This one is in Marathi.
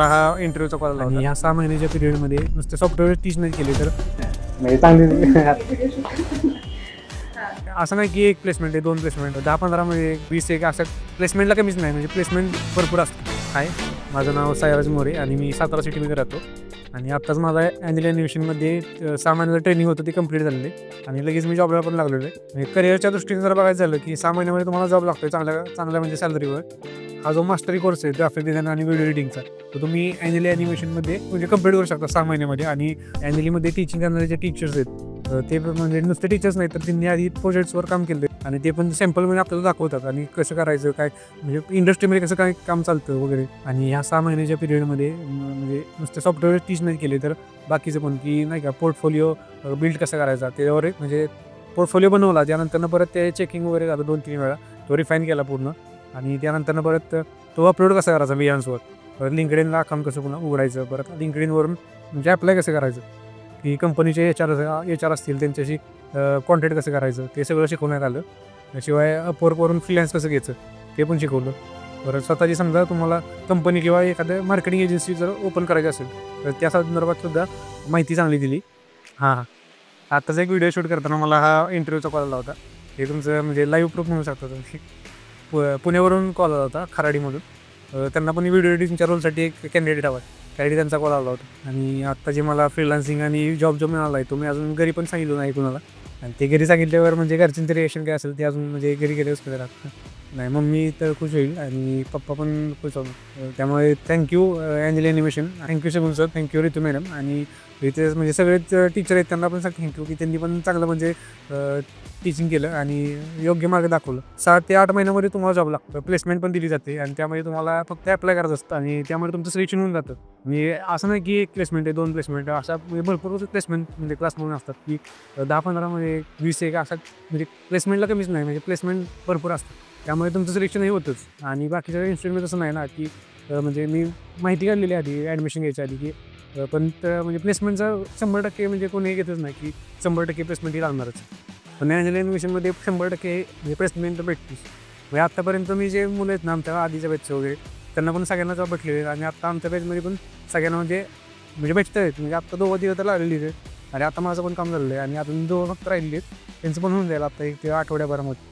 मला हा इंटरव्ह्यूचा कॉल आला आणि ह्या 6 महिन्याच्या पिरियडमध्ये नुसते सॉफ्टवेअर टीच नाही केले तर म्हणजे चांगली असं नाही की एक प्लेसमेंट आहे 2 प्लेसमेंट 10-15 म्हणजे 20 एक असं प्लेसमेंटला कमीच नाही म्हणजे प्लेसमेंट भरपूर असतं आहे. माझं नाव सायराज मोरे आणि मी सातारा सिटीमध्ये राहतो आणि आत्ताच माझा ॲन्युअल ॲनिमेशनमध्ये 6 महिन्याचं ट्रेनिंग होतं ते कंप्लीट झालेलं आहे आणि लगेच मी जॉबला पण लागलेलो आहे. म्हणजे करिअरच्या दृष्टीने जर बघायचं झालं की 6 महिन्यामध्ये तुम्हाला जॉब लागतो चांगल्या म्हणजे सॅलरीवर. हा जो मास्टरी कोर्स आहे ग्राफिक डिझाईन आणि व्हिडिओ एडिटिंगचा तो तुम्ही ॲन्युअल ॲनिमेशनमध्ये म्हणजे कंप्लीट करू शकता 6 महिन्यामध्ये. आणि ॲन्युअलीमध्ये टीचिंग करणारे जे टीचर्स आहेत ते म्हणजे नुसते टीचर्स नाही तर त्यांनी आधी प्रोजेक्ट्सवर काम केलं आणि ते पण सॅम्पलमध्ये आपल्याला दाखवतात आणि कसं करायचं काय म्हणजे इंडस्ट्रीमध्ये कसं काय काम चालतं वगैरे. आणि ह्या 6 महिन्याच्या पिरियडमध्ये म्हणजे नुसते सॉफ्टवेअर टीच नाही केले तर बाकीचं पण की नाही का पोर्टफोलिओ बिल्ड कसा करायचा त्यावर एक म्हणजे पोर्टफोलिओ बनवला. त्यानंतरनं परत ते चेकिंग वगैरे झालं 2-3 वेळा तो रिफाईन केला पूर्ण. आणि त्यानंतरनं परत तो अपलोड कसा करायचा Behance परत लिंक्डइनला अकाउंट कसं पुन्हा उघडायचं परत लिंक्डइनवरून म्हणजे अप्लाय कसं करायचं की कंपनीचे एच आर असतील त्यांच्याशी कॉन्टॅक्ट कसं करायचं ते सगळं शिकवण्यात आलं. शिवाय अपवर्कवरून फ्रीलान्स कसं घ्यायचं ते पण शिकवलं. परत स्वतःची समजा तुम्हाला कंपनी किंवा एखाद्या मार्केटिंग एजन्सी जर ओपन करायची असेल तर त्या संदर्भात सुद्धा माहिती चांगली दिली. हां आत्ताच एक व्हिडिओ शूट करताना मला हा इंटरव्ह्यूचा कॉल आला होता. हे तुमचं म्हणजे लाईव्ह प्रूफ म्हणू शकता तुम्ही. पुण्यावरून कॉल आला होता खराडीमधून. त्यांना पण व्हिडिओ एडिटिंगच्या रोलसाठी एक कॅन्डिडेट हवा आहे त्यासाठी त्यांचा कॉल आला होता. आणि आत्ता जे मला फ्रीलान्सिंग आणि जॉब जो मिळाला आहे तो मी अजून घरी पण सांगितलं नाही कुणाला. आणि ते घरी सांगितल्यावर म्हणजे घरच्यांचं रिएक्शन काय असेल ते अजून म्हणजे घरी गेल्यावर कसं राहतं नाही. मम्मी तर खुश होईल आणि पप्पा पण खुश होईल. त्यामुळे थँक्यू ॲन्युअल ॲनिमेशन. थँक्यू शगुन सर, थँक्यू रितू मॅडम. आणि इथे म्हणजे सगळेच टीचर आहेत त्यांना पण थँक्यू की त्यांनी पण चांगलं म्हणजे टीचिंग केलं आणि योग्य मार्ग दाखवलं. 7 ते 8 महिन्यामध्ये तुम्हाला जॉब लागतं. प्लेसमेंट पण दिली जाते आणि त्यामध्ये तुम्हाला फक्त ॲप्लाय करायचं असतं आणि त्यामुळे तुमचं सिलेक्शन होऊन जातं. म्हणजे असं नाही की 1 प्लेसमेंट आहे 2 प्लेसमेंट आहे अशा म्हणजे भरपूर प्लेसमेंट म्हणजे क्लास म्हणून असतात की 10-15 म्हणजे 20 एक असा म्हणजे प्लेसमेंटला कमीच नाही म्हणजे प्लेसमेंट भरपूर असतं. त्यामुळे तुमचं सिलेक्शनही होतंच. आणि बाकीच्या इन्स्टिट्यूटमध्ये तसं नाही ना की म्हणजे मी माहिती काढलेली आधी ॲडमिशन घ्यायच्या आधी की पण म्हणजे प्लेसमेंटचा 100% म्हणजे कोणी घेतच नाही की 100% प्लेसमेंट ही लागणारच. पण ॲन्युअल ॲनिमेशनमध्ये 100% म्हणजे प्लेसमेंट तर भेटतेच. म्हणजे आत्तापर्यंत मी जे मुलं आहेत ना आमच्या आधीच्या बॅचचे वगैरे त्यांना पण सगळ्यांना जॉब भेटलेले आणि आत्ता आमच्या बॅचमध्ये पण सगळ्यांना म्हणजे भेटत आहेत. म्हणजे आत्ता 2 दिवस तर लागलेली आहेत आणि आता माझं पण काम झालेलं आहे आणि अजून 2 फक्त राहिलेली आहेत त्यांचं पण होऊन जाईल आता 1 आठवड्याभरामध्ये.